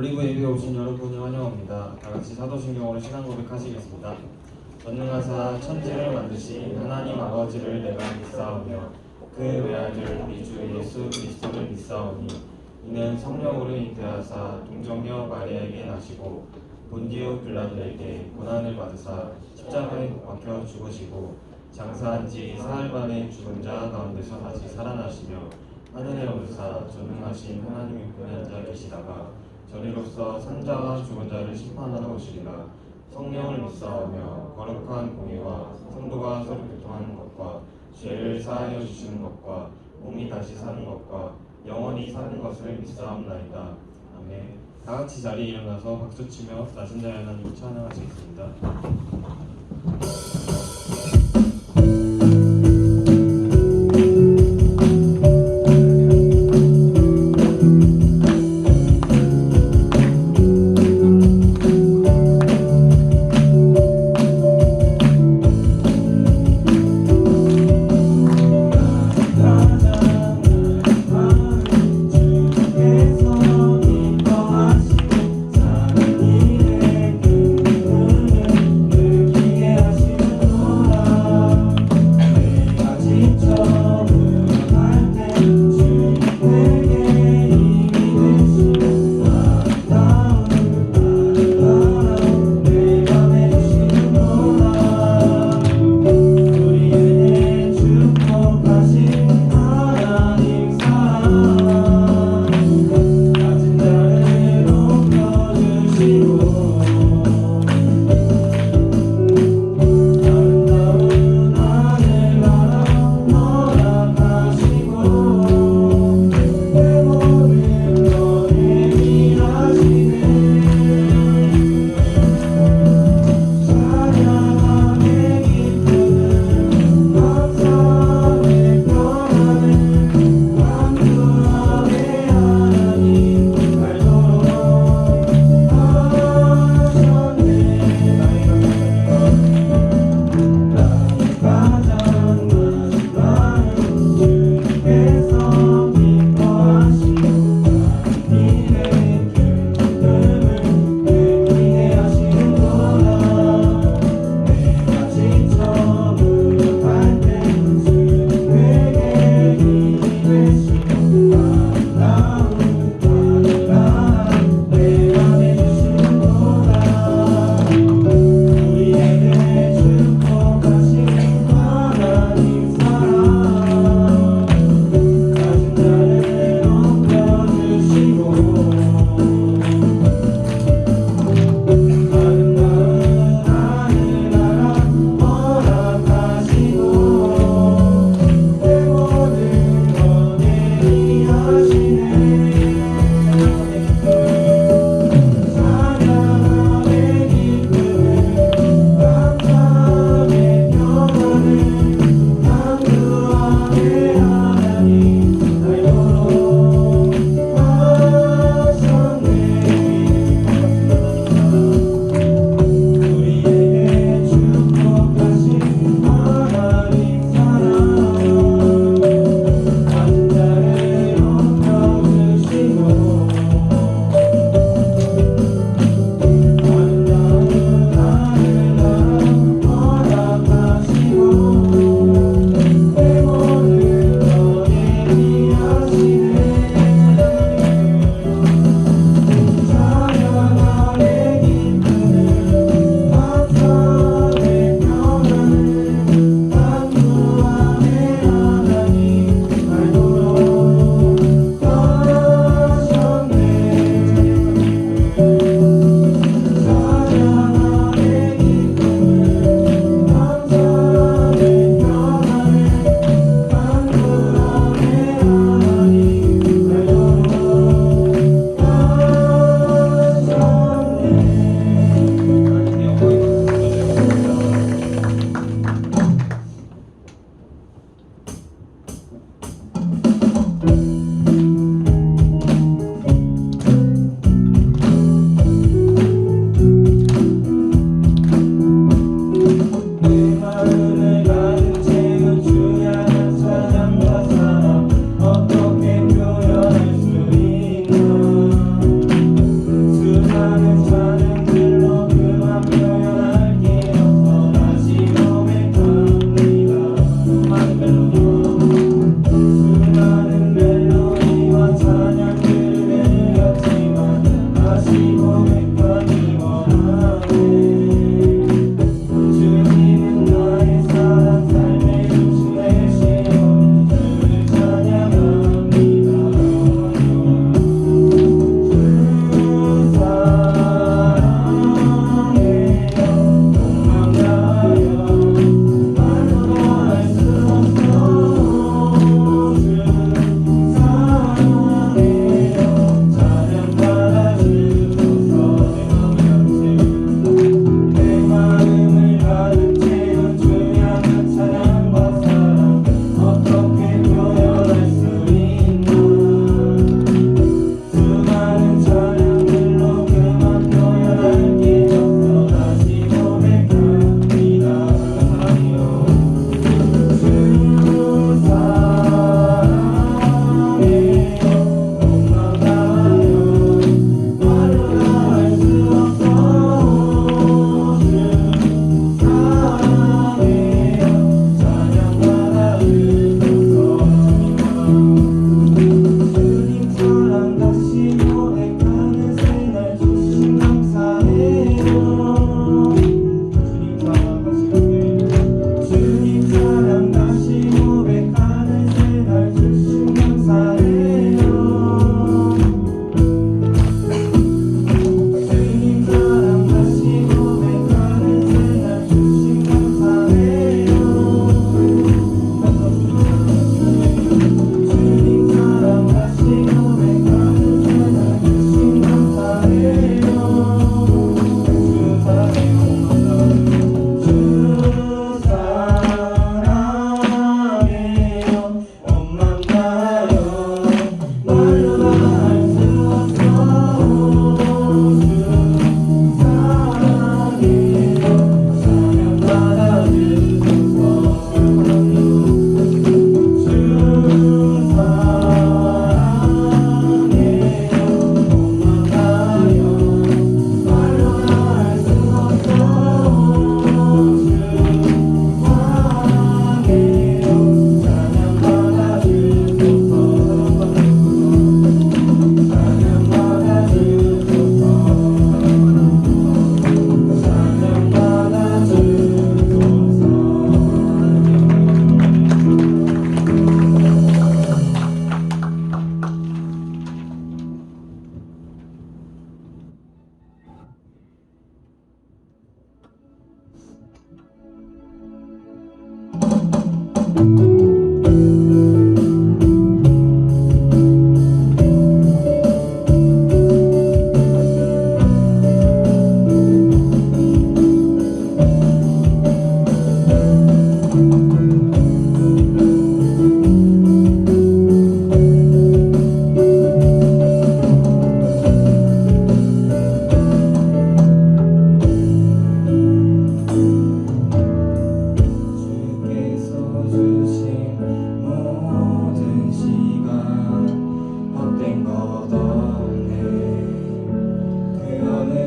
올리브 예배에 오신 여러분을 환영합니다. 다같이 사도신경으로 신앙 고백하시겠습니다. 전능하사 천지를 만드신 하나님 아버지를 내가 믿사오며 그 외아들 우리 주 예수 그리스도를 믿사오니 이는 성령으로 잉태하사 동정녀 마리아에게 나시고 본디오 빌라도에게 고난을 받으사 십자가에 못 박혀 죽으시고 장사한 지 사흘 만에 죽은 자 가운데서 다시 살아나시며 하늘에 오르사 전능하신 하나님의 편에 앉아 계시다가 저리로서 산자와 죽은 자를 심판하러 오시리라. 성령을 믿사오며 거룩한 공의와 성도가 서로 교통하는 것과 죄를 사하여 주시는 것과 몸이 다시 사는 것과 영원히 사는 것을 믿사옵나이다. 아멘. 다같이 자리에 일어나서 박수치며 낮은 자의 하나님을 찬양하시겠습니다. 그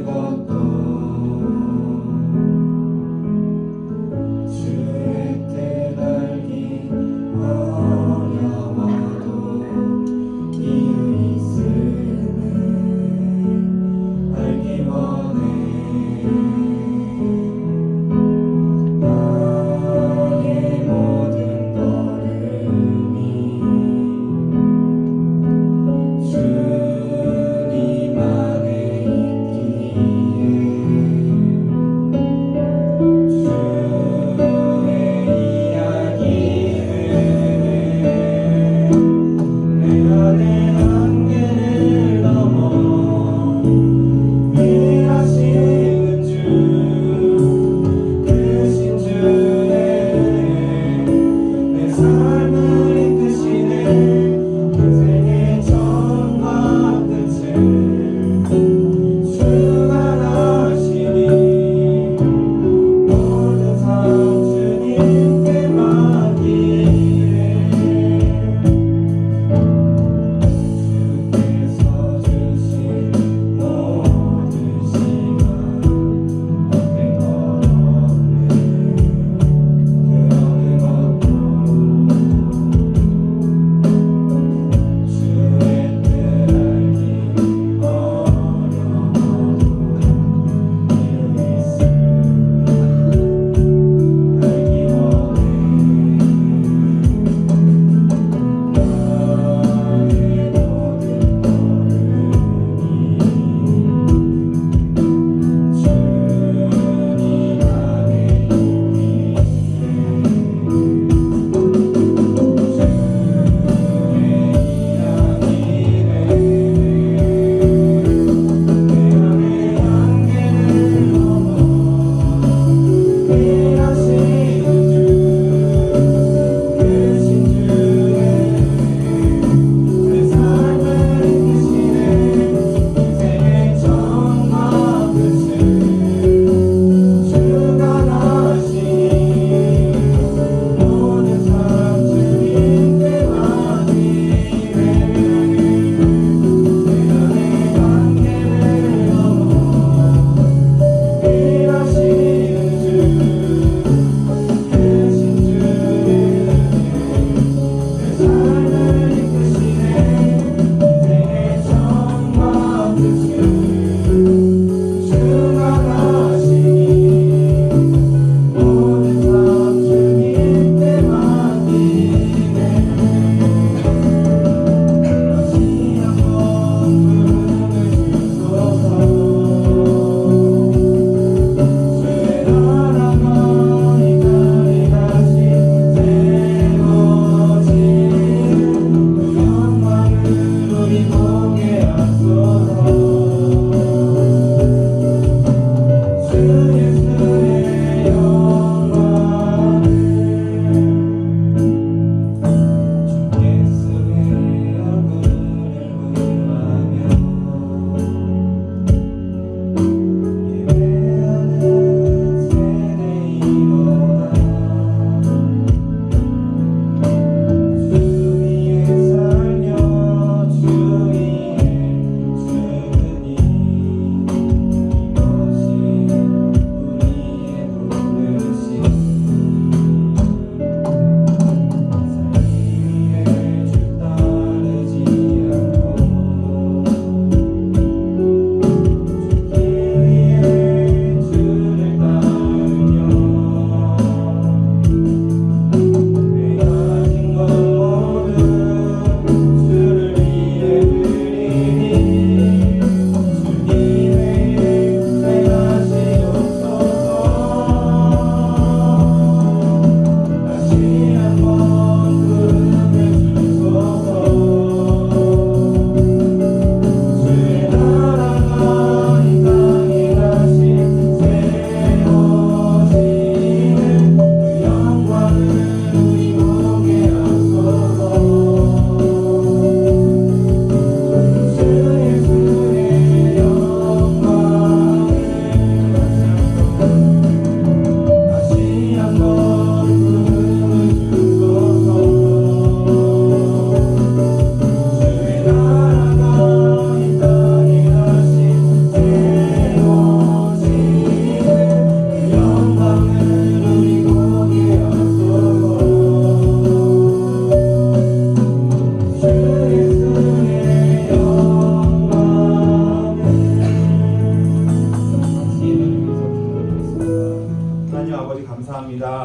것도 주의 뜻 알기 어려워도 이유 있음을 알기 원해. 나의 모든 걸음이 주님 안에 있기에 주의 이야기는 내가 내 한계를 넘어 일하시는 주 크신 주의 내 삶을 이끄시네. 인생의 처음과 끝을 주가 아시니 모든 삶 주님께 맡기네. 주께서 주신 모든 시간 헛된 것 없네. 그 어느 것도 주의 뜻 알기 어려워도 이유 있음을 알기 원해. 나의 모든 걸음이 주님 안에 있기에 영광으로 보게 하소서.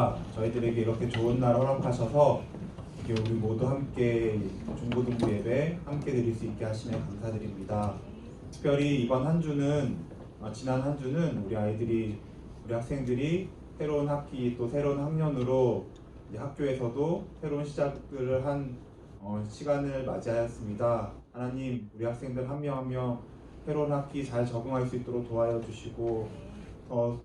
감사드립니다. 저희들에게 이렇게 좋은 날 허락하셔서 이렇게 우리 모두 함께 중고등부 예배 함께 드릴 수 있게 하시면 감사드립니다. 특별히 이번 한 주는 지난 한 주는 우리 학생들이 새로운 학기 또 새로운 학년으로 이제 학교에서도 새로운 시작을 한 시간을 맞이하였습니다. 하나님, 우리 학생들 한 명 한 명 새로운 학기 잘 적응할 수 있도록 도와여 주시고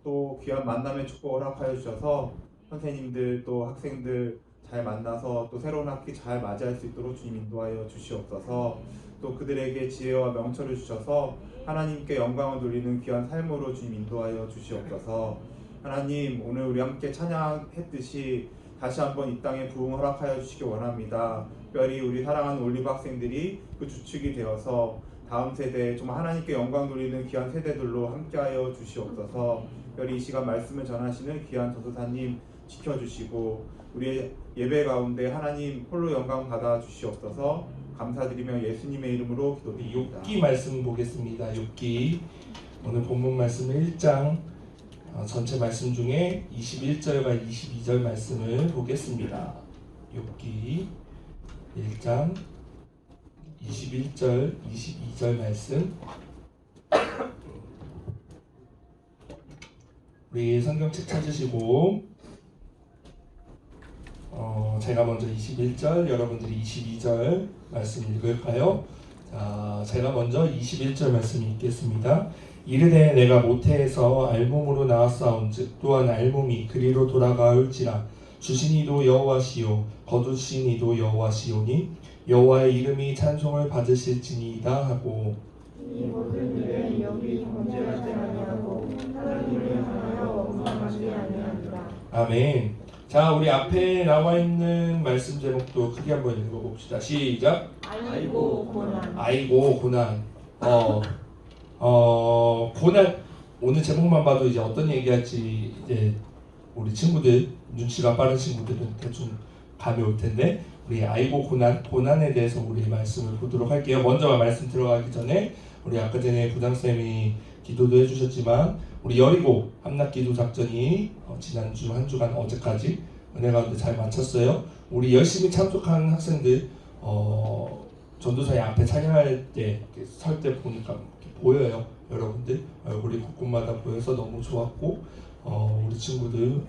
또 귀한 만남의 축복을 허락하여 주셔서 선생님들 또 학생들 잘 만나서 또 새로운 학기 잘 맞이할 수 있도록 주님 인도하여 주시옵소서. 또 그들에게 지혜와 명철을 주셔서 하나님께 영광을 돌리는 귀한 삶으로 주님 인도하여 주시옵소서. 하나님, 오늘 우리 함께 찬양했듯이 다시 한번 이 땅에 부흥 허락하여 주시기 원합니다. 특별히 우리 사랑하는 올리브 학생들이 그 주축이 되어서 다음 세대 정말 하나님께 영광 돌리는 귀한 세대들로 함께하여 주시옵소서. 특별히 이 시간 말씀을 전하시는 귀한 전도사님 지켜주시고 우리의 예배 가운데 하나님 홀로 영광 받아 주시옵소서. 감사드리며 예수님의 이름으로 기도드립니다. 욥기 말씀 보겠습니다. 욥기 오늘 본문 말씀 1장 전체 말씀 중에 21절과 22절 말씀을 보겠습니다. 욥기 1장 21절 22절 말씀 우리 성경책 찾으시고 제가 먼저 21절 여러분들이 22절 말씀 읽을까요? 자, 제가 먼저 21절 말씀 읽겠습니다. 이르되 내가 모태에서 알몸으로 나왔사온즉 또한 알몸이 그리로 돌아가올지라 주신 이도 여호와시요 거두신 이도 여호와시오니 여호와의 이름이 찬송을 받으실지니이다 하고 이 모든 일에 여기 범죄하지 아니하고 하나님을 향하여 원망하지 아니하니라. 아멘. 자, 우리 앞에 나와 있는 말씀 제목도 크게 한번 읽어봅시다. 시작. 아이고 고난. 아이고 고난. 고난. 오늘 제목만 봐도 이제 어떤 얘기할지 이제 우리 친구들 눈치가 빠른 친구들은 대충 감이 올 텐데 우리 아이고 고난에 대해서 우리 말씀을 보도록 할게요. 먼저 말씀 들어가기 전에 우리 아까 전에 부장쌤이 기도도 해주셨지만 우리 여리고 함락기도 작전이 지난주 한 주간 어제까지 은혜 가운데 잘 마쳤어요. 우리 열심히 참석한 학생들 전도사의 앞에 찬양할 때 설 때 보니까 보여요. 여러분들 얼굴이 곳곳마다 보여서 너무 좋았고 우리 친구들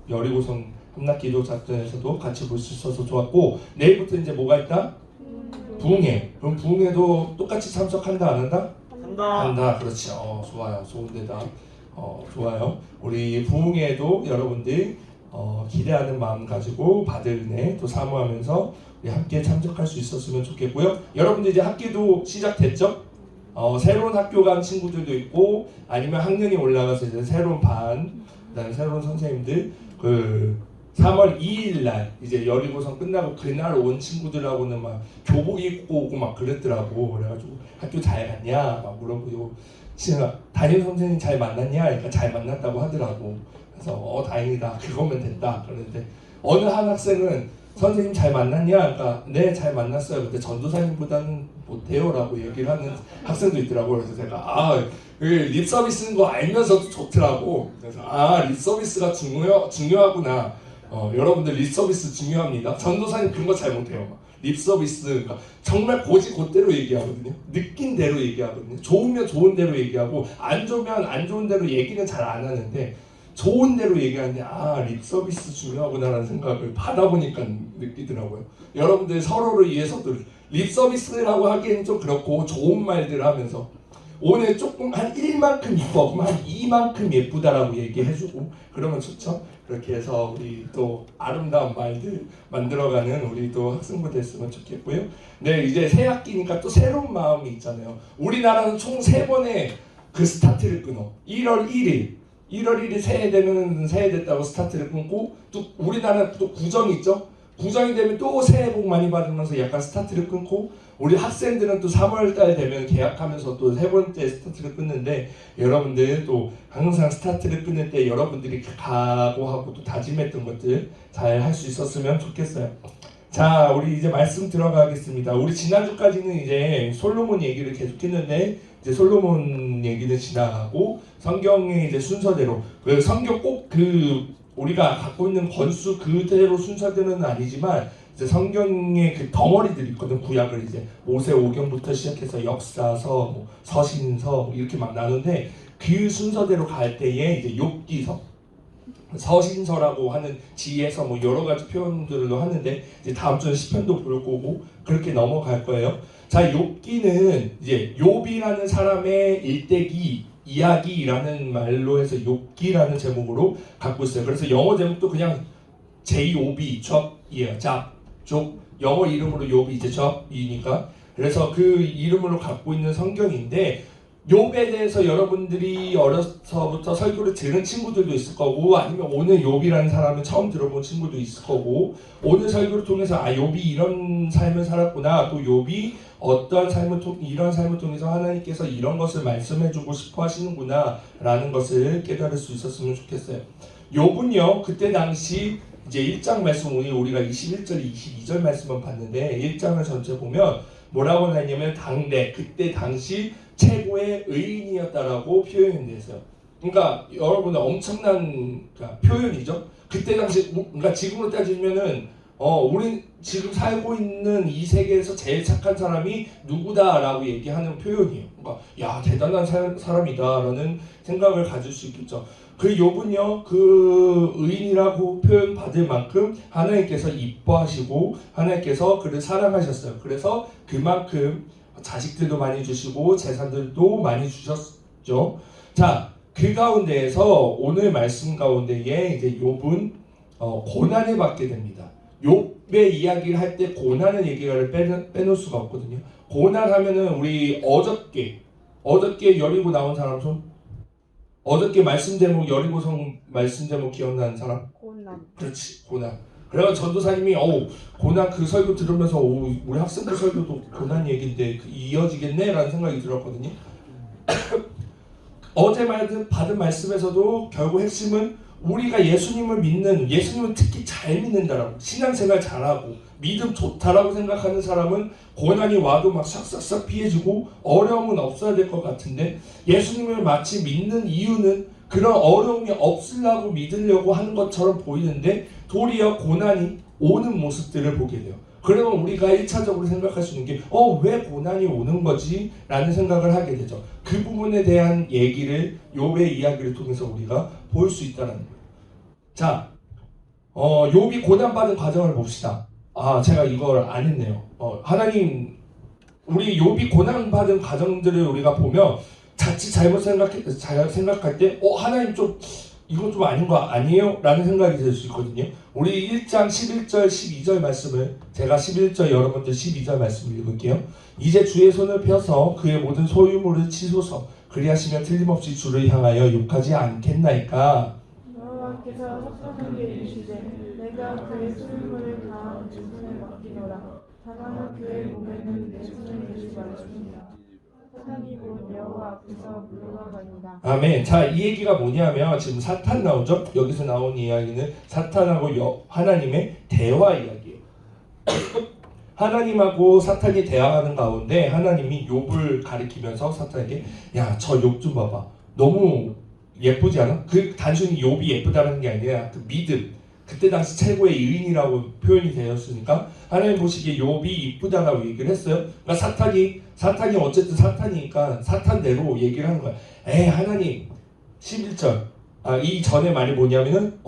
여리고성 함락기도 작전에서도 같이 볼 수 있어서 좋았고 내일부터 이제 뭐가 있다? 부흥회. 그럼 부흥회도 똑같이 참석한다 안 한다? 한다. 그렇지. 좋아요. 좋은 데다. 좋아요. 우리 부흥회도 여러분들 기대하는 마음 가지고 받을 은혜 또 사모하면서 우리 함께 참석할 수 있었으면 좋겠고요. 여러분들 이제 학기도 시작됐죠? 새로운 학교 간 친구들도 있고 아니면 학년이 올라가서 이제 새로운 반, 그다음에 새로운 선생님들 3월 2일 날 이제 여리고성 끝나고 그날 온 친구들하고는 막 교복 입고 오고 막 그랬더라고. 그래가지고 학교 잘 갔냐 막 물어보고 담임 선생님 잘 만났냐? 그러니까 잘 만났다고 하더라고. 그래서 다행이다. 그거면 됐다. 그런데 어느 한 학생은 선생님 잘 만났냐? 그러니까 네 잘 만났어요. 근데 전도사님보다는 못해요라고 얘기를 하는 학생도 있더라고. 그래서 제가 립 서비스인 거 알면서도 좋더라고. 그래서 립 서비스가 중요하구나. 여러분들 립 서비스 중요합니다. 전도사님 그런 거 잘 못해요. 립 서비스 그러니까 정말 고지고대로 얘기하거든요. 느낀 대로 얘기하거든요. 좋으면 좋은 대로 얘기하고 안 좋으면 안 좋은 대로 얘기는 잘 안 하는데 좋은 대로 얘기하는데 립 서비스 중요하구나라는 생각을 받아보니까 느끼더라고요. 여러분들 서로를 위해서도 립 서비스라고 하기에는 좀 그렇고 좋은 말들 하면서 오늘 조금 한 1만큼 이뻐 그럼 한 2만큼 예쁘다라고 얘기해주고 그러면 좋죠. 그렇게 해서 우리 또 아름다운 말들 만들어가는 우리 또 학생부 됐으면 좋겠고요. 네, 이제 새 학기니까 또 새로운 마음이 있잖아요. 우리나라는 총 3번의 그 스타트를 끊어. 1월 1일 새해 되면 새해 됐다고 스타트를 끊고 또 우리나라는 또 구정이 있죠. 구정이 되면 또 새해 복 많이 받으면서 약간 스타트를 끊고 우리 학생들은 또 3월달 되면 개학하면서 또 3번째 스타트를 끊는데 여러분들 또 항상 스타트를 끊을 때 여러분들이 각오하고 또 다짐했던 것들 잘 할 수 있었으면 좋겠어요. 자, 우리 이제 말씀 들어가겠습니다. 우리 지난주까지는 이제 솔로몬 얘기를 계속했는데 이제 솔로몬 얘기는 지나가고 성경의 이제 순서대로 성경 꼭 우리가 갖고 있는 권수 그대로 순서대로는 아니지만 이제 성경의 그 덩어리들이 있거든. 구약을 이제 모세오경부터 시작해서 역사서, 뭐 서신서 뭐 이렇게 막 나누는데 그 순서대로 갈 때에 이제 욥기서, 서신서라고 하는 지혜서 뭐 여러 가지 표현들로 하는데 이제 다음 주는 시편도 볼 거고 그렇게 넘어갈 거예요. 자, 욥기는 이제 욥이라는 사람의 일대기 이야기라는 말로 해서 욥기라는 제목으로 갖고 있어요. 그래서 영어 제목도 그냥 J-O-B, job이에요. job, 영어 이름으로 욥이 이제 job이니까. 그래서 그 이름으로 갖고 있는 성경인데 욥에 대해서 여러분들이 어려서부터 설교를 들은 친구들도 있을 거고 아니면 오늘 욥이라는 사람을 처음 들어본 친구도 있을 거고 오늘 설교를 통해서 아 욥이 이런 삶을 살았구나 또 욥이 어떤 이런 삶을 통해서 하나님께서 이런 것을 말씀해주고 싶어 하시는구나 라는 것을 깨달을 수 있었으면 좋겠어요. 욥은요 그때 당시 이제 1장 말씀 우리가 21절 22절 말씀만 봤는데 1장을 전체 보면 뭐라고 하냐면 그때 당시 최고의 의인이었다라고 표현이 됐어요. 그러니까 여러분 엄청난 표현이죠. 그때 당시 그러니까 지금으로 따지면은 우린 지금 살고 있는 이 세계에서 제일 착한 사람이 누구다라고 얘기하는 표현이에요. 그러니까 야 대단한 사람이다라는 생각을 가질 수 있겠죠. 그 욥은요 그 의인이라고 표현받을 만큼 하나님께서 이뻐하시고 하나님께서 그를 사랑하셨어요. 그래서 그만큼 자식들도 많이 주시고 재산들도 많이 주셨죠. 자, 그 가운데에서 오늘 말씀 가운데에 이제 욥은 고난을 받게 됩니다. 욥의 이야기를 할 때 고난의 얘기를 빼놓을 수가 없거든요. 고난하면은 우리 어저께 여리고 나온 사람 손? 어저께 말씀 제목 여리고성 말씀 제목 기억나는 사람? 고난. 그렇지, 고난. 그래서 전도사님이 고난 그 설교 들으면서 우리 학생들 설교도 고난 얘기인데 이어지겠네 라는 생각이 들었거든요. 어제 받은 말씀에서도 결국 핵심은 우리가 예수님을 특히 잘 믿는다라고 신앙생활 잘하고 믿음 좋다라고 생각하는 사람은 고난이 와도 막 싹싹싹 피해지고 어려움은 없어야 될 것 같은데 예수님을 마치 믿는 이유는 그런 어려움이 없으려고 믿으려고 하는 것처럼 보이는데 도리어 고난이 오는 모습들을 보게 돼요. 그러면 우리가 1차적으로 생각할 수 있는 게 왜 고난이 오는 거지? 라는 생각을 하게 되죠. 그 부분에 대한 얘기를 욥의 이야기를 통해서 우리가 볼 수 있다는 거예요. 자, 욥이 고난받은 과정을 봅시다. 제가 이걸 안 했네요. 하나님, 우리 욥이 고난받은 과정들을 우리가 보면 자칫 잘못 생각할 때 하나님 좀 이건 좀 아닌 거 아니에요? 라는 생각이 들 수 있거든요. 우리 1장 11절 12절 말씀을 제가 11절 여러분들 12절 말씀을 읽을게요. 이제 주의 손을 펴서 그의 모든 소유물을 치소서 그리하시면 틀림없이 주를 향하여 욕하지 않겠나이까. 여호와께서 속삭이게 이르시되 내가 그의 소유물을 다 내 손에 맡기노라. 다만 그의 몸에는 내 손을 대지 말지니라. 사탄이 곧 여호와 앞에서 물러가니라. 아멘. 자, 이 얘기가 뭐냐면 지금 사탄 나오죠? 여기서 나온 이야기는 사탄하고 하나님의 대화 이야기예요. 하나님하고 사탄이 대화하는 가운데 하나님이 욥을 가리키면서 사탄에게 야, 저 욥 좀 봐봐. 너무 예쁘지 않아? 그 단순히 욥이 예쁘다는 게 아니라 그 믿음. 그때 당시 최고의 의인이라고 표현이 되었으니까 하나님 보시기에 욥이 이쁘다라고 얘기를 했어요. 그러니까 사탄이 어쨌든 사탄이니까 사탄대로 얘기를 하는 거야. 하나님 11절 이 전에 말이 뭐냐면은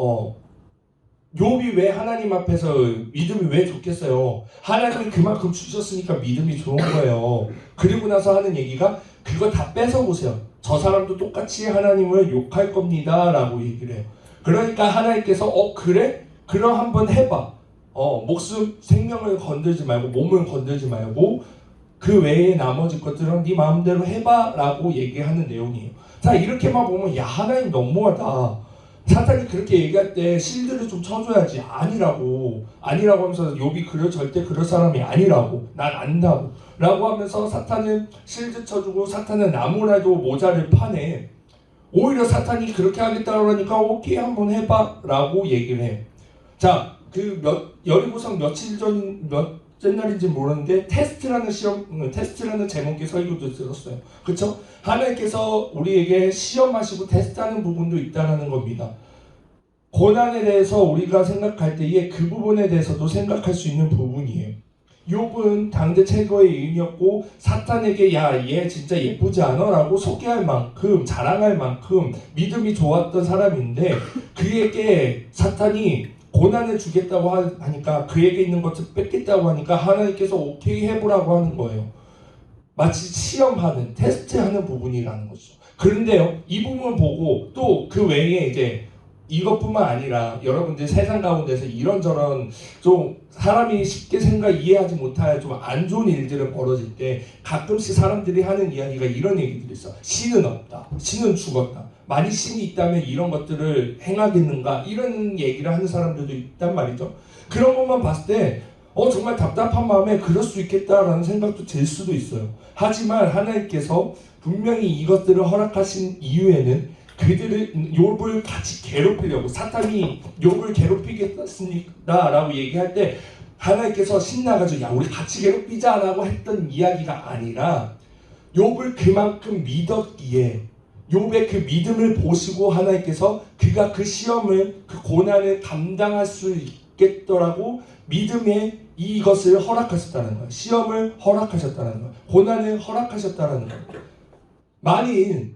욥이 왜 하나님 앞에서 믿음이 왜 좋겠어요? 하나님이 그만큼 주셨으니까 믿음이 좋은 거예요. 그리고 나서 하는 얘기가 그거 다 뺏어보세요. 저 사람도 똑같이 하나님을 욕할 겁니다 라고 얘기를 해요. 그러니까 하나님께서 그래? 그럼 한번 해봐. 목숨 생명을 건들지 말고 몸을 건들지 말고 그 외에 나머지 것들은 네 마음대로 해봐 라고 얘기하는 내용이에요. 자, 이렇게만 보면 야, 하나님 너무하다. 사탄이 그렇게 얘기할 때 실드를 좀 쳐줘야지. 아니라고 하면서 욥이 절대 그럴 사람이 아니라고, 난 안다고 라고 하면서 사탄은 실드 쳐주고 사탄은 나무라도 모자를 파네. 오히려 사탄이 그렇게 하겠다고 하니까 오케이 한번 해봐 라고 얘기를 해. 자, 여리고성 몇째 날인지 모르는데 테스트라는 제목의 설교도 들었어요. 그쵸? 하나님께서 우리에게 시험하시고 테스트하는 부분도 있다는 겁니다. 고난에 대해서 우리가 생각할 때에 그 부분에 대해서도 생각할 수 있는 부분이에요. 욥은 당대 최고의 의인이었고 사탄에게 야 얘 진짜 예쁘지 않아? 라고 소개할 만큼 자랑할 만큼 믿음이 좋았던 사람인데 그에게 사탄이 고난을 주겠다고 하니까 그에게 있는 것을 뺏겠다고 하니까 하나님께서 오케이 해보라고 하는 거예요. 마치 시험하는 테스트하는 부분이라는 거죠. 그런데요 이 부분을 보고 또 그 외에 이제 이것뿐만 아니라 여러분들 세상 가운데서 이런저런 좀 사람이 쉽게 이해하지 못할 좀 안 좋은 일들을 벌어질 때 가끔씩 사람들이 하는 이야기가 이런 얘기들이 있어. 신은 없다. 신은 죽었다. 만약 신이 있다면 이런 것들을 행하겠는가? 이런 얘기를 하는 사람들도 있단 말이죠. 그런 것만 봤을 때 정말 답답한 마음에 그럴 수 있겠다라는 생각도 들 수도 있어요. 하지만 하나님께서 분명히 이것들을 허락하신 이유에는 그들을 욥을 같이 괴롭히려고 사탄이 욥을 괴롭히겠습니다라고 얘기할 때 하나님께서 신나가지고 야 우리 같이 괴롭히자라고 했던 이야기가 아니라 욥을 그만큼 믿었기에 욥의 그 믿음을 보시고 하나님께서 그가 그 시험을 그 고난을 감당할 수 있겠더라고 믿음에 이것을 허락하셨다는 거예요. 시험을 허락하셨다는 거예요. 고난을 허락하셨다는 거예요. 만일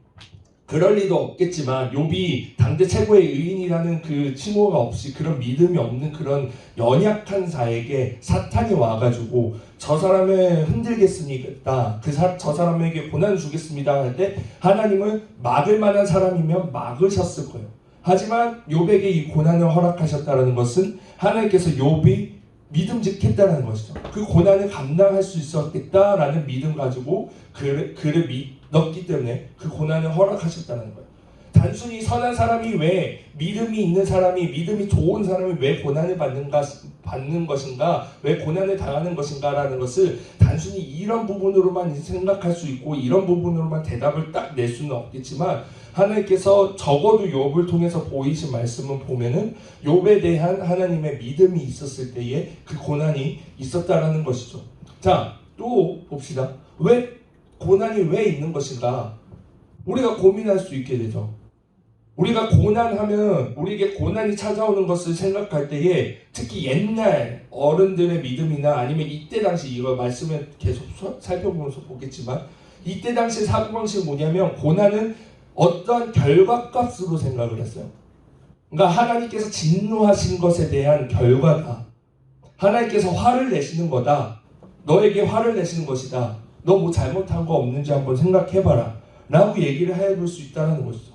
그럴 리도 없겠지만 욥이 당대 최고의 의인이라는 그 칭호가 없이 그런 믿음이 없는 그런 연약한 자에게 사탄이 와가지고 저 사람을 흔들겠습니다. 저 사람에게 고난을 주겠습니다 할 때 하나님은 막을 만한 사람이면 막으셨을 거예요. 하지만 욥에게 이 고난을 허락하셨다는 것은 하나님께서 욥이 믿음직했다는 것이죠. 그 고난을 감당할 수 있었겠다라는 믿음 가지고 그를 믿었기 때문에 그 고난을 허락하셨다는 거예요. 단순히 선한 사람이 왜 믿음이 있는 사람이 믿음이 좋은 사람이 왜 고난을 받는 것인가 왜 고난을 당하는 것인가라는 것을 단순히 이런 부분으로만 생각할 수 있고 이런 부분으로만 대답을 딱 낼 수는 없겠지만 하나님께서 적어도 욥을 통해서 보이신 말씀을 보면은 욥에 대한 하나님의 믿음이 있었을 때에 그 고난이 있었다라는 것이죠. 자, 또 봅시다. 고난이 왜 있는 것인가? 우리가 고민할 수 있게 되죠. 우리가 고난하면 우리에게 고난이 찾아오는 것을 생각할 때에 특히 옛날 어른들의 믿음이나 아니면 이때 당시 이거 말씀을 계속 살펴보면서 보겠지만 이때 당시 사고방식이 뭐냐면 고난은 어떠한 결과값으로 생각을 했어요. 그러니까 하나님께서 진노하신 것에 대한 결과다. 하나님께서 화를 내시는 거다. 너에게 화를 내시는 것이다. 너 뭐 잘못한 거 없는지 한번 생각해봐라 라고 얘기를 해볼 수 있다는 것이죠.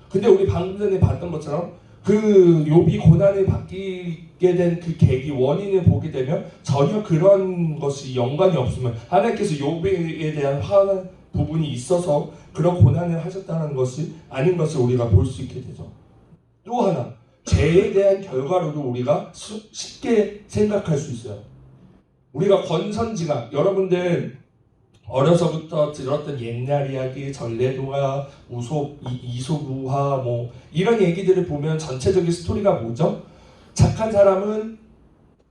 근데 우리 방금 전에 봤던 것처럼 그 욥이 고난을 받게 된 그 계기 원인을 보게 되면 전혀 그런 것이 연관이 없으면 하나님께서 욥에 대한 화난 부분이 있어서 그런 고난을 하셨다는 것이 아닌 것을 우리가 볼 수 있게 되죠. 또 하나 죄에 대한 결과로도 우리가 쉽게 생각할 수 있어요. 우리가 권선징악 여러분들 어려서부터 들었던 옛날 이야기, 전래동화, 이솝우화 뭐 이런 얘기들을 보면 전체적인 스토리가 뭐죠? 착한 사람은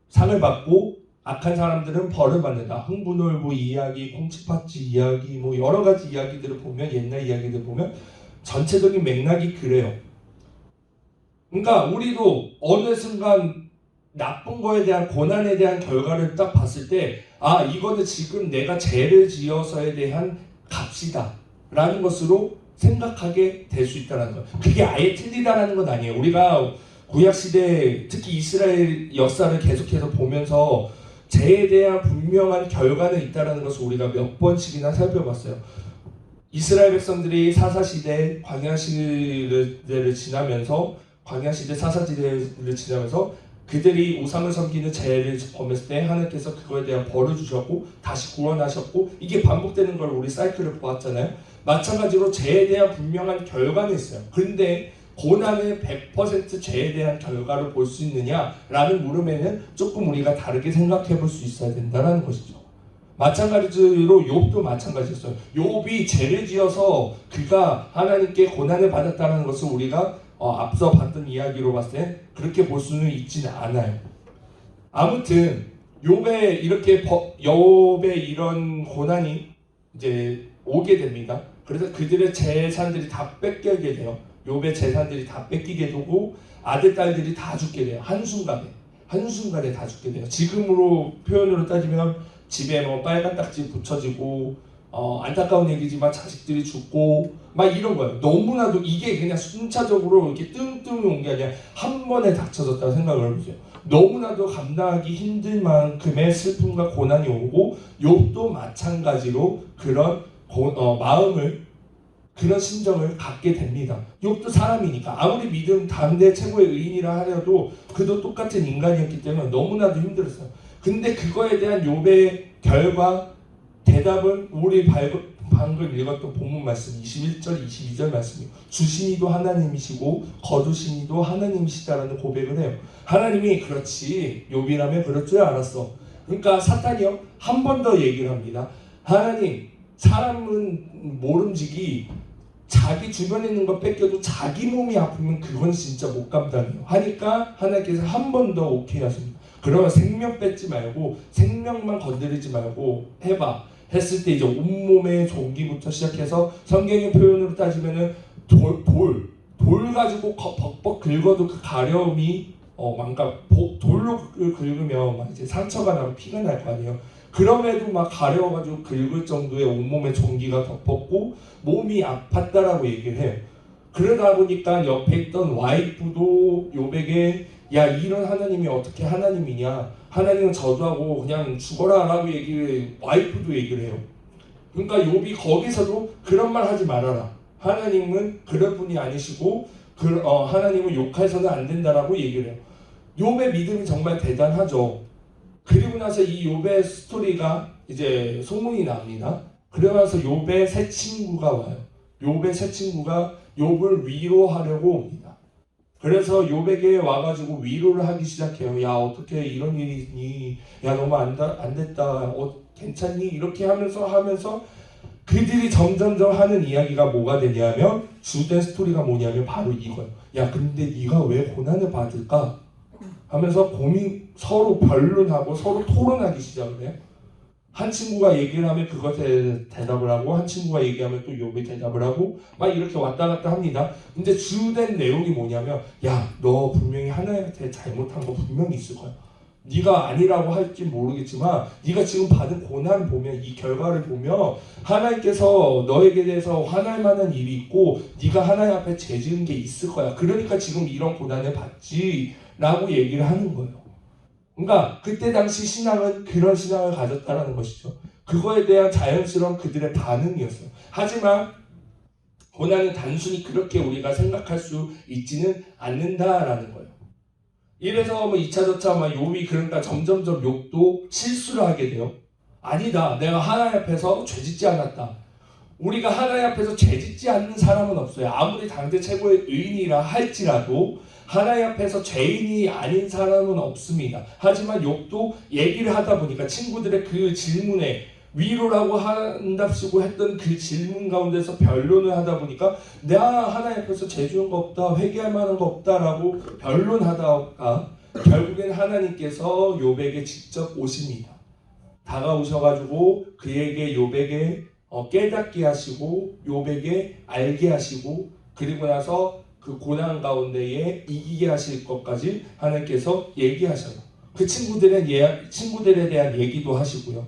상을 받고 악한 사람들은 벌을 받는다. 흥부놀부 이야기, 콩치팥쥐 이야기 뭐 여러 가지 이야기들을 보면 옛날 이야기들 보면 전체적인 맥락이 그래요. 그러니까 우리도 어느 순간 나쁜 거에 대한 고난에 대한 결과를 딱 봤을 때 이거는 지금 내가 죄를 지어서에 대한 값이다 라는 것으로 생각하게 될 수 있다는 거예요. 그게 아예 틀리다라는 건 아니에요. 우리가 구약시대 특히 이스라엘 역사를 계속해서 보면서 죄에 대한 분명한 결과는 있다는 것을 우리가 몇 번씩이나 살펴봤어요. 이스라엘 백성들이 사사시대 광야시대를 지나면서 그들이 우상을 섬기는 죄를 범했을 때 하나님께서 그거에 대한 벌을 주셨고 다시 구원하셨고 이게 반복되는 걸 우리 사이클을 보았잖아요. 마찬가지로 죄에 대한 분명한 결과는 있어요. 그런데 고난을 100% 죄에 대한 결과를 볼 수 있느냐라는 물음에는 조금 우리가 다르게 생각해 볼 수 있어야 된다는 것이죠. 마찬가지로 욥도 마찬가지였어요. 욥이 죄를 지어서 그가 하나님께 고난을 받았다는 것을 우리가 앞서 봤던 이야기로 봤을 때 그렇게 볼 수는 있지는 않아요. 아무튼 욥의 이런 고난이 이제 오게 됩니다. 그래서 그들의 재산들이 다 뺏기게 돼요. 욥의 재산들이 다 뺏기게 되고 아들 딸들이 다 죽게 돼요. 한순간에 다 죽게 돼요. 지금으로 표현으로 따지면 집에 뭐 빨간 딱지 붙여지고 안타까운 얘기지만 자식들이 죽고 막 이런 거예요. 너무나도 이게 그냥 순차적으로 이렇게 뜸뜸이 온 게 아니라 한 번에 닥쳐졌다고 생각을 해보세요. 너무나도 감당하기 힘든 만큼의 슬픔과 고난이 오고 욥도 마찬가지로 그런 마음을 그런 심정을 갖게 됩니다. 욥도 사람이니까 아무리 믿음 당대 최고의 의인이라 하려도 그도 똑같은 인간이었기 때문에 너무나도 힘들었어요. 근데 그거에 대한 욥의 결과 대답은 우리 방금 읽었던 본문 말씀 21절 22절 말씀이에요. 주시니도 하나님이시고 거두시니도 하나님이시다라는 고백을 해요. 하나님이 그렇지 욥이라면 그럴 줄 알았어. 그러니까 사탄이요 한 번 더 얘기를 합니다. 하나님 사람은 모름지기 자기 주변에 있는 거 뺏겨도 자기 몸이 아프면 그건 진짜 못 감당해요. 하니까 하나님께서 한 번 더 오케이 하십니다. 그러면 생명 뺏지 말고 생명만 건드리지 말고 해봐. 했을 때 이제 온몸의 종기부터 시작해서 성경의 표현으로 따지면은 돌 가지고 벅벅 긁어도 그 가려움이 돌로 긁으면 막 이제 상처가 나고 피가 날 거 아니에요. 그럼에도 막 가려워가지고 긁을 정도의 온몸에 종기가 덮었고 몸이 아팠다라고 얘기를 해요. 그러다 보니까 옆에 있던 와이프도 욥에게 야 이런 하나님이 어떻게 하나님이냐, 하나님은 저주하고 그냥 죽어라 라고 와이프도 얘기를 해요. 그러니까 욥이 거기서도 그런 말 하지 말아라, 하나님은 그럴 분이 아니시고 하나님은 욕해서는 안 된다라고 얘기를 해요. 욥의 믿음이 정말 대단하죠. 그리고 나서 이 욥의 스토리가 이제 소문이 납니다. 그러면서 욥의 새 친구가 와요. 욥의 새 친구가 욥을 위로하려고 옵니다. 그래서 욥에게 와가지고 위로를 하기 시작해요. 야 어떻게 이런 일이 있니? 야 너무 안 됐다. 괜찮니? 이렇게 하면서 그들이 점점점 하는 이야기가 뭐가 되냐면 주된 스토리가 뭐냐면 바로 이거예요. 야 근데 네가 왜 고난을 받을까? 하면서 서로 변론하고 서로 토론하기 시작을 해요. 한 친구가 얘기를 하면 그것에 대답을 하고 한 친구가 얘기하면 또 욥이 대답을 하고 막 이렇게 왔다 갔다 합니다. 근데 주된 내용이 뭐냐면 야 너 분명히 하나님한테 잘못한 거 분명히 있을 거야. 네가 아니라고 할지 모르겠지만 네가 지금 받은 고난 보면 이 결과를 보면 하나님께서 너에게 대해서 화날 만한 일이 있고 네가 하나님 앞에 죄 지은 게 있을 거야. 그러니까 지금 이런 고난을 받지 라고 얘기를 하는 거예요. 그러니까 그때 당시 신앙은 그런 신앙을 가졌다는 것이죠. 그거에 대한 자연스러운 그들의 반응이었어요. 하지만 고난은 단순히 그렇게 우리가 생각할 수 있지는 않는다라는 거예요. 이래서 2차 저차 욥이 그러니까 점점점 욥도 실수를 하게 돼요. 아니다, 내가 하나님 앞에서 죄짓지 않았다. 우리가 하나님 앞에서 죄짓지 않는 사람은 없어요. 아무리 당대 최고의 의인이라 할지라도 하나님 앞에서 죄인이 아닌 사람은 없습니다. 하지만 욥도 얘기를 하다 보니까 친구들의 그 질문에 위로라고 한답시고 했던 그 질문 가운데서 변론을 하다 보니까 내가 하나님 앞에서 죄 지은 거 없다, 회개할 만한 거 없다라고 변론하다가 결국엔 하나님께서 욥에게 직접 오십니다. 다가오셔가지고 그에게 욥에게 깨닫게 하시고 욥에게 알게 하시고 그리고 나서 그 고난 가운데에 이기게 하실 것까지 하나님께서 얘기하셔요. 그 친구들에 대한 얘기도 하시고요.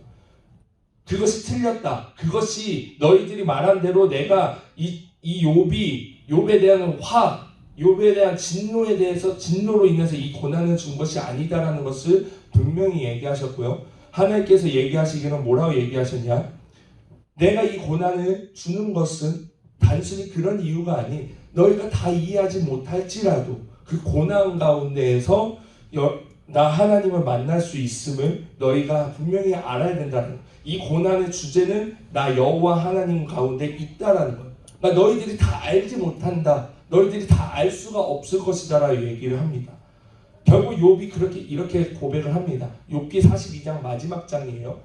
그것이 틀렸다. 그것이 너희들이 말한 대로 내가 이 욥에 대한 욥에 대한 진노로 인해서 이 고난을 준 것이 아니다라는 것을 분명히 얘기하셨고요. 하나님께서 얘기하시기는 뭐라고 얘기하셨냐? 내가 이 고난을 주는 것은 단순히 그런 이유가 아닌 너희가 다 이해하지 못할지라도 그 고난 가운데에서 나 하나님을 만날 수 있음을 너희가 분명히 알아야 된다는, 이 고난의 주제는 나 여호와 하나님 가운데 있다라는 거예요. 그러니까 너희들이 다 알지 못한다, 너희들이 다 알 수가 없을 것이다 라고 얘기를 합니다. 결국 욥이 이렇게 고백을 합니다. 욥기 42장 마지막 장이에요.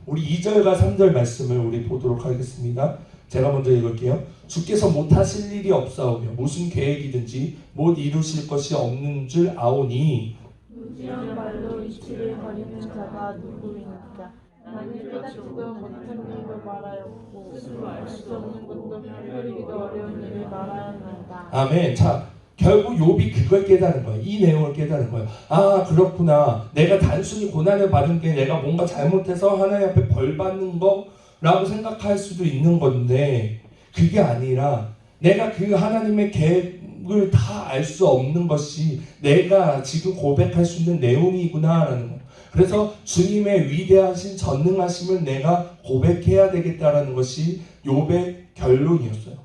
우리 2절과 3절 말씀을 우리 보도록 하겠습니다. 제가 먼저 읽을게요. 주께서 못하실 일이 없사오며 무슨 계획이든지 못 이루실 것이 없는 줄 아오니 무지한 말로 이치를 가리는 자가 누구이니까. 나는 깨닫지도 못한 일도 말하였고 스스로 알 수 없는 것도 풀이기도 어려운 일을 말하였나이다. 아멘. 자, 결국 욥이 그걸 깨달은 거예요. 이 내용을 깨달은 거예요. 아, 그렇구나. 내가 단순히 고난을 받은 게 내가 뭔가 잘못해서 하나님 앞에 벌 받는 거라고 생각할 수도 있는 건데, 그게 아니라 내가 그 하나님의 계획을 다 알 수 없는 것이 내가 지금 고백할 수 있는 내용이구나라는 거예요. 그래서 주님의 위대하신 전능하심을 내가 고백해야 되겠다라는 것이 욥의 결론이었어요.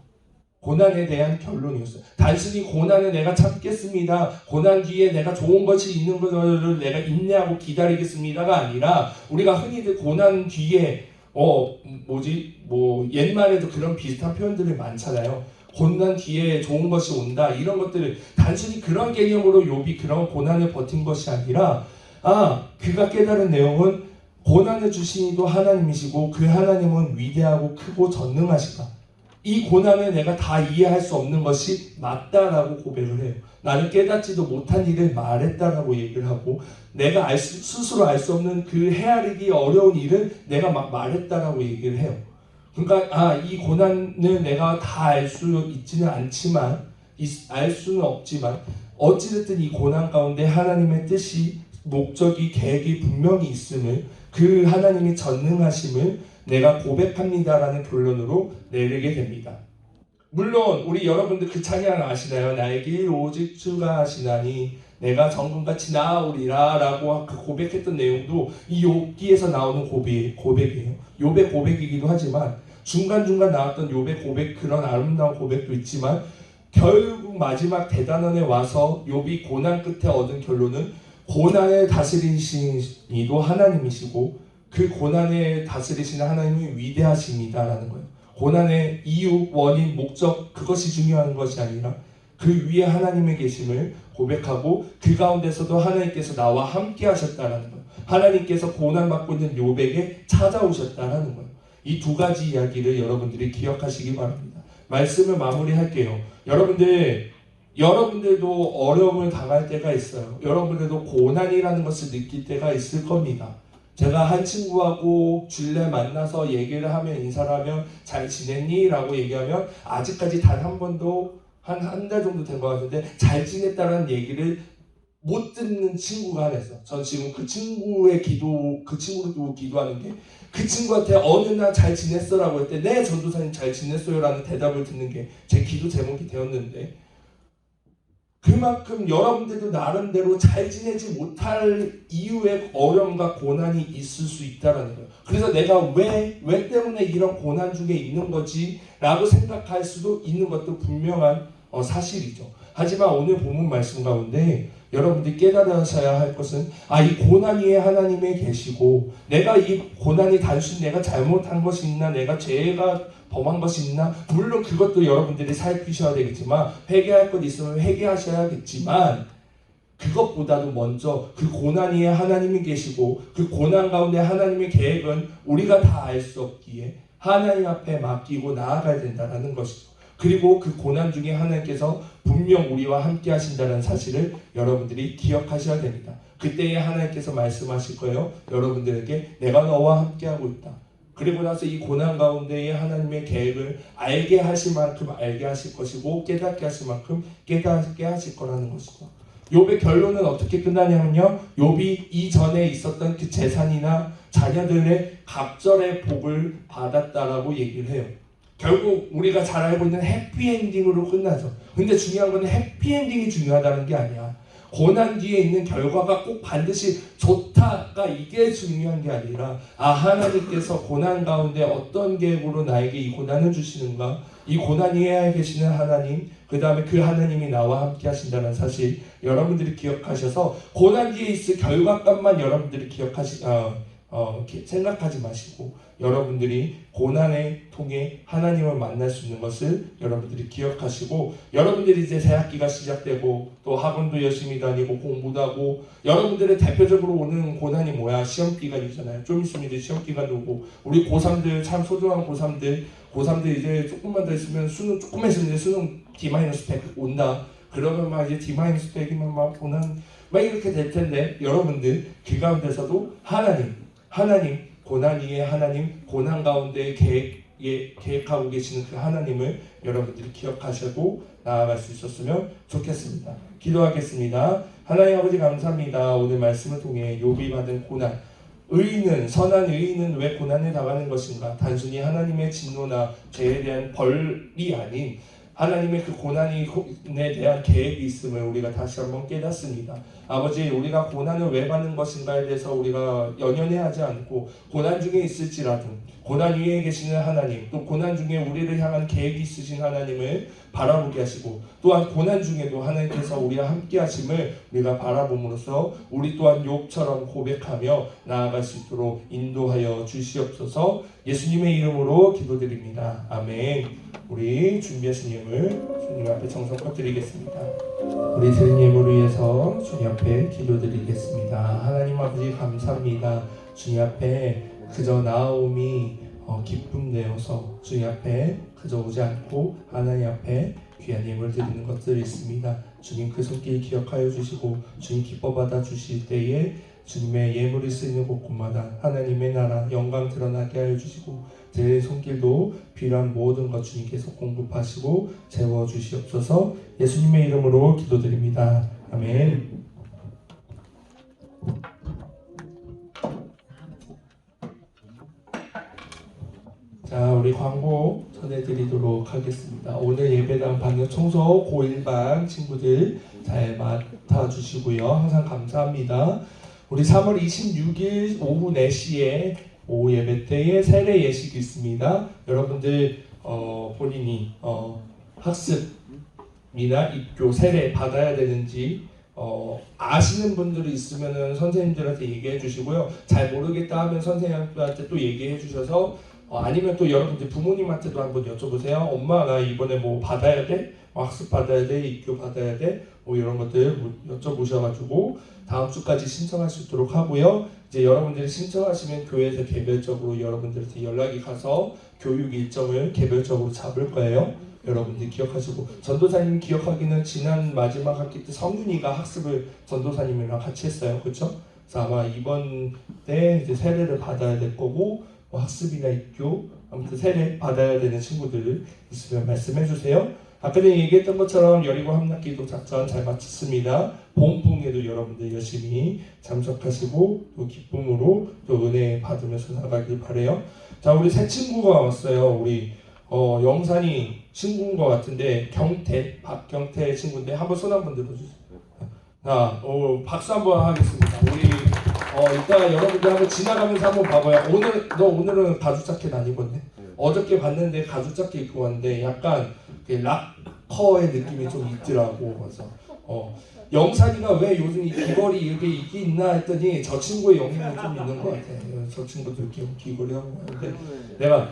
고난에 대한 결론이었어요. 단순히 고난을 내가 참겠습니다. 고난 뒤에 내가 좋은 것이 있는 것을 내가 인내하고 기다리겠습니다가 아니라, 우리가 흔히들 고난 뒤에 옛말에도 그런 비슷한 표현들이 많잖아요. 고난 뒤에 좋은 것이 온다, 이런 것들을 단순히 그런 개념으로 욥이 그런 고난을 버틴 것이 아니라, 그가 깨달은 내용은 고난을 주신 이도 하나님이시고 그 하나님은 위대하고 크고 전능하시다. 이 고난을 내가 다 이해할 수 없는 것이 맞다라고 고백을 해요. 나는 깨닫지도 못한 일을 말했다라고 얘기를 하고, 내가 스스로 알 수 없는 그 헤아리기 어려운 일을 내가 막 말했다라고 얘기를 해요. 그러니까 이 고난을 내가 다 알 수 있지는 않지만, 알 수는 없지만, 어찌됐든 이 고난 가운데 하나님의 뜻이, 목적이, 계획이 분명히 있음을, 그 하나님의 전능하심을 내가 고백합니다라는 결론으로 내리게 됩니다. 물론 우리 여러분들 그 찬양 아시나요? 나의 길 오직 주가 하시나니 내가 정금같이 나아오리라 라고 그 고백했던 내용도 이 욥기에서 나오는 고백이에요. 욥의 고백이기도 하지만, 중간중간 나왔던 욥의 고백, 그런 아름다운 고백도 있지만, 결국 마지막 대단원에 와서 욥이 고난 끝에 얻은 결론은 고난을 다스리신 이도 하나님이시고 그 고난을 다스리시는 하나님이 위대하십니다라는 거예요. 고난의 이유, 원인, 목적, 그것이 중요한 것이 아니라 그 위에 하나님의 계심을 고백하고, 그 가운데서도 하나님께서 나와 함께 하셨다라는 거예요. 하나님께서 고난받고 있는 욥에게 찾아오셨다라는 거예요. 이 두 가지 이야기를 여러분들이 기억하시기 바랍니다. 말씀을 마무리할게요. 여러분들도 어려움을 당할 때가 있어요. 여러분들도 고난이라는 것을 느낄 때가 있을 겁니다. 제가 한 친구하고 주일날 만나서 얘기를 하면, 인사를 하면 잘 지냈니? 라고 얘기하면 아직까지 단 한 번도 한 달 정도 된 것 같은데 잘 지냈다는 얘기를 못 듣는 친구가 하나 있어. 전 지금 그 친구를 두고 기도하는 게, 그 친구한테 어느 날 잘 지냈어? 라고 할 때 네, 전도사님 잘 지냈어요? 라는 대답을 듣는 게 제 기도 제목이 되었는데, 그만큼 여러분들도 나름대로 잘 지내지 못할 이유의 어려움과 고난이 있을 수 있다는 거예요. 그래서 내가 왜 때문에 이런 고난 중에 있는 거지? 라고 생각할 수도 있는 것도 분명한 사실이죠. 하지만 오늘 본문 말씀 가운데 여러분들이 깨달으셔야 할 것은, 이 고난 위에 하나님이 계시고, 내가 이 고난이 단순히 내가 잘못한 것이 있나, 내가 죄가 범한 것이 있나, 물론 그것도 여러분들이 살피셔야 되겠지만, 회개할 것 있으면 회개하셔야겠지만, 그것보다도 먼저 그 고난 위에 하나님이 계시고, 그 고난 가운데 하나님의 계획은 우리가 다 알 수 없기에 하나님 앞에 맡기고 나아가야 된다는 것이죠. 그리고 그 고난 중에 하나님께서 분명 우리와 함께 하신다는 사실을 여러분들이 기억하셔야 됩니다. 그때에 하나님께서 말씀하실 거예요. 여러분들에게 내가 너와 함께 하고 있다. 그리고 나서 이 고난 가운데에 하나님의 계획을 알게 하실 만큼 알게 하실 것이고, 깨닫게 하실 만큼 깨닫게 하실 거라는 것이죠. 욥의 결론은 어떻게 끝나냐면요, 욥이 이전에 있었던 그 재산이나 자녀들의 갑절의 복을 받았다라고 얘기를 해요. 결국 우리가 잘 알고 있는 해피엔딩으로 끝나죠. 근데 중요한 건 해피엔딩이 중요하다는 게 아니야. 고난 뒤에 있는 결과가 꼭 반드시 좋다가 이게 중요한 게 아니라, 하나님께서 고난 가운데 어떤 계획으로 나에게 이 고난을 주시는가, 이 고난 위에 계시는 하나님, 그 다음에 그 하나님이 나와 함께 하신다는 사실 여러분들이 기억하셔서, 고난 뒤에 있을 결과값만 여러분들이 생각하지 마시고, 여러분들이 고난을 통해 하나님을 만날 수 있는 것을 여러분들이 기억하시고, 여러분들이 이제 새학기가 시작되고 또 학원도 열심히 다니고 공부도 하고, 여러분들의 대표적으로 오는 고난이 뭐야? 시험기간이잖아요. 좀 있으면 이제 시험기간도 오고, 우리 고3들, 참 소중한 고3들 이제 조금만 더 있으면 수능, 조금만 있으면 이제 수능 D-100 온다. 그러면 막 이제 D-100이면 막 고난 막 이렇게 될 텐데, 여러분들 그 가운데서도 하나님, 고난 위에 하나님, 고난 가운데의 계획 계획하고 계시는 그 하나님을 여러분들이 기억하시고 나아갈 수 있었으면 좋겠습니다. 기도하겠습니다. 하나님 아버지 감사합니다. 오늘 말씀을 통해 욥이 받은 고난, 선한 의인은 왜 고난에 당하는 것인가? 단순히 하나님의 진노나 죄에 대한 벌이 아닌 하나님의 그 고난에 대한 계획이 있음을 우리가 다시 한번 깨닫습니다. 아버지, 우리가 고난을 왜 받는 것인가에 대해서 우리가 연연해하지 않고 고난 중에 있을지라도 고난 위에 계시는 하나님, 또 고난 중에 우리를 향한 계획이 있으신 하나님을 바라보게 하시고, 또한 고난 중에도 하나님께서 우리와 함께 하심을 우리가 바라봄으로써 우리 또한 욥처럼 고백하며 나아갈 수 있도록 인도하여 주시옵소서. 예수님의 이름으로 기도드립니다. 아멘. 우리 준비하신 예물 주님 앞에 정성껏 드리겠습니다. 우리 드린 예물을 위해서 주님 앞에 기도드리겠습니다. 하나님 아버지 감사합니다. 주님 앞에 그저 나아옴이 기쁨 내어서 주님 앞에 그저 오지 않고 하나님 앞에 귀한 예물 드리는 것들이 있습니다. 주님 그 손길 기억하여 주시고 주님 기뻐 받아 주실 때에 주님의 예물이 쓰이는 곳곳마다 하나님의 나라 영광 드러나게 하여 주시고 제 손길도 필요한 모든 것 주님께서 공급하시고 채워주시옵소서. 예수님의 이름으로 기도드립니다. 아멘. 자, 우리 광고 전해드리도록 하겠습니다. 오늘 예배당 방역 청소 고1반 친구들 잘 맡아주시고요. 항상 감사합니다. 우리 3월 26일 오후 4시에 오후 예배 때에 세례 예식이 있습니다. 여러분들 본인이 학습이나 입교, 세례 받아야 되는지 아시는 분들이 있으면 선생님들한테 얘기해 주시고요. 잘 모르겠다 하면 선생님한테 또 얘기해 주셔서 아니면 또 여러분들 부모님한테도 한번 여쭤보세요. 엄마 나 이번에 뭐 받아야 돼? 학습 받아야 돼? 입교 받아야 돼? 뭐 이런 것들 여쭤보셔가지고 다음 주까지 신청할 수 있도록 하고요. 이제 여러분들이 신청하시면 교회에서 개별적으로 여러분들한테 연락이 가서 교육 일정을 개별적으로 잡을 거예요. 여러분들 기억하시고, 전도사님 기억하기는 지난 마지막 학기 때 성윤이가 학습을 전도사님이랑 같이 했어요. 그렇죠? 그래서 아마 이번 때 이제 세례를 받아야 될 거고, 뭐 학습이나 입교, 아무튼 세례 받아야 되는 친구들 있으면 말씀해 주세요. 아까 전에 얘기했던 것처럼 여리고 함락기도 작전 잘 마쳤습니다. 봄풍에도 여러분들 열심히 참석하시고 또 기쁨으로 또 은혜 받으면서 나가길 바래요. 자, 우리 새 친구가 왔어요. 우리 영산이 친구인 것 같은데 박경태 친구인데 한번 손 한번 들어주세요. 자, 박수 한번 하겠습니다. 우리 이따가 여러분들 한번 지나가면서 한번 봐봐요. 오늘은 가죽 자켓 안 입었네. 어저께 봤는데 가죽 자켓 입고 왔는데 약간 락커의 느낌이 좀 있더라고. 그래서 영산이가 왜 요즘 이 귀걸이 이렇게 있긴 있나 했더니 저 친구의 영향이 좀 있는 것 같아. 저 친구도 이렇게 귀걸이 하고 하는데 내가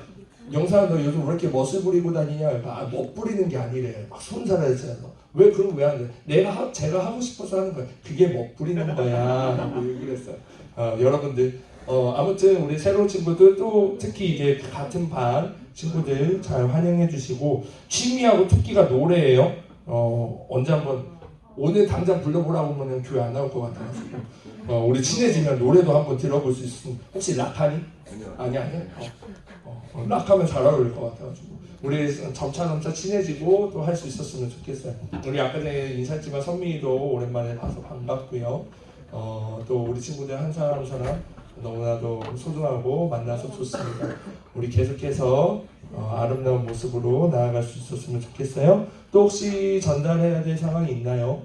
영산아 너 요즘 왜 이렇게 멋을 부리고 다니냐? 멋 부리는 게 아니래. 막 손살하잖아. 왜 그럼 왜 안 돼? 제가 하고 싶어서 하는 거야. 그게 멋 부리는 거야. 라고 얘기를 했어요. 여러분들 아무튼 우리 새로운 친구들 또 특히 이제 같은 반 친구들 잘 환영해 주시고, 취미하고 특기가 노래예요. 언제 한번 오늘 당장 불러보라고 하면 교회 안 나올 것 같아가지고 우리 친해지면 노래도 한번 들어볼 수 있으면. 혹시 락하니? 아니야. 락하면 잘 어울릴 것 같아가지고 우리 점차 친해지고 또 할 수 있었으면 좋겠어요. 우리 아까 전에 인사했지만 선미도 오랜만에 봐서 반갑고요. 또 우리 친구들 한 사람 한 사람 너무나도 소중하고 만나서 좋습니다. 우리 계속해서 아름다운 모습으로 나아갈 수 있었으면 좋겠어요. 또 혹시 전달해야 될 상황이 있나요?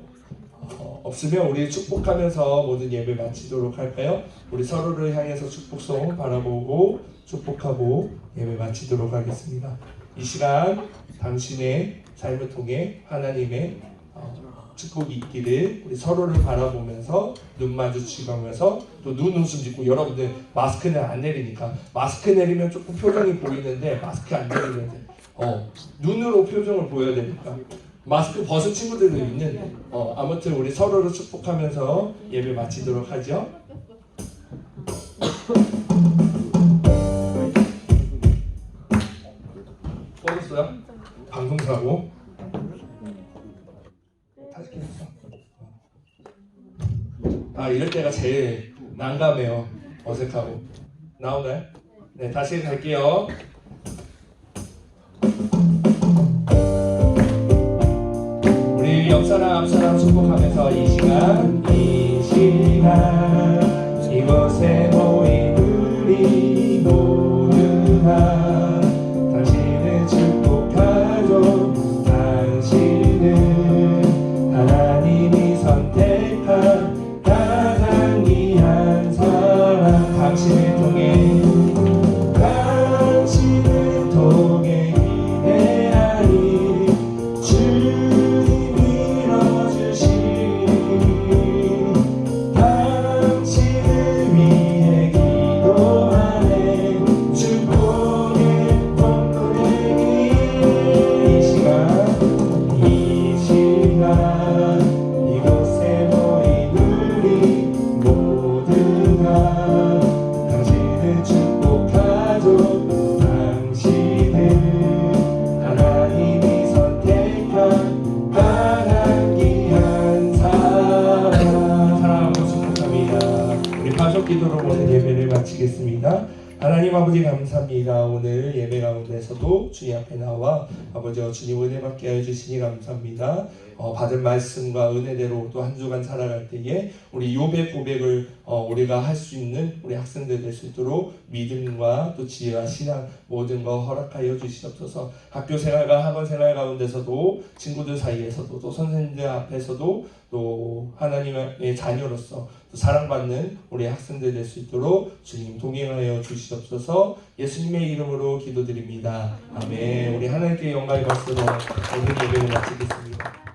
없으면 우리 축복하면서 모든 예배 마치도록 할까요? 우리 서로를 향해서 축복송 바라보고 축복하고 예배 마치도록 하겠습니다. 이 시간 당신의 삶을 통해 하나님의 축복이 있기를 우리 서로를 바라보면서 눈 마주치면서 또 눈 웃음 짓고, 여러분들 마스크는 안 내리니까 마스크 내리면 조금 표정이 보이는데 마스크 안 내리면 눈으로 표정을 보여야 되니까 마스크 벗은 친구들도 있는데 아무튼 우리 서로를 축복하면서 예배 마치도록 하죠. 뻗었어요? 방송사고 다시 켰어. 이럴 때가 제일 난감해요. 어색하고. 나오나요? 네, 다시 갈게요. 앞사람 축복하면서 이 시간 이곳에 모인 우리 모두가 당신을 축복하죠. 당신은 하나님이 선택한 가장 귀한 사람. 당신을 통해 기대하리. 주님 이뤄주시리. 당신을 위해 기도하네. 축복의 통로 되기. 이 시간 이곳에 모인 우리 모두가 당신을 축복하죠. 당신은 하나님이 선택한 가장 귀한 사람. 사랑하고 축복합니다. 우리 가족 기도로 오늘 예배를 마치겠습니다. 하나님 아버지 감사합니다. 오늘 예배 가운데서도 주님 앞에 나와 아버지와 주님 은혜 받게 하여 주시니 감사합니다. 받은 말씀과 은혜대로 또 한 주간 살아갈 때에 우리 요배 고백을 우리가 할 수 있는 우리 학생들 될 수 있도록 믿음과 또 지혜와 신앙 모든 거 허락하여 주시옵소서. 학교 생활과 학원 생활 가운데서도 친구들 사이에서도 또 선생님들 앞에서도 또 하나님의 자녀로서 또 사랑받는 우리 학생들 될 수 있도록 주님 동행하여 주시옵소서. 예수님의 이름으로 기도드립니다. 아멘. 우리 하나님께 영광의 박수로 오늘 예배를 마치겠습니다.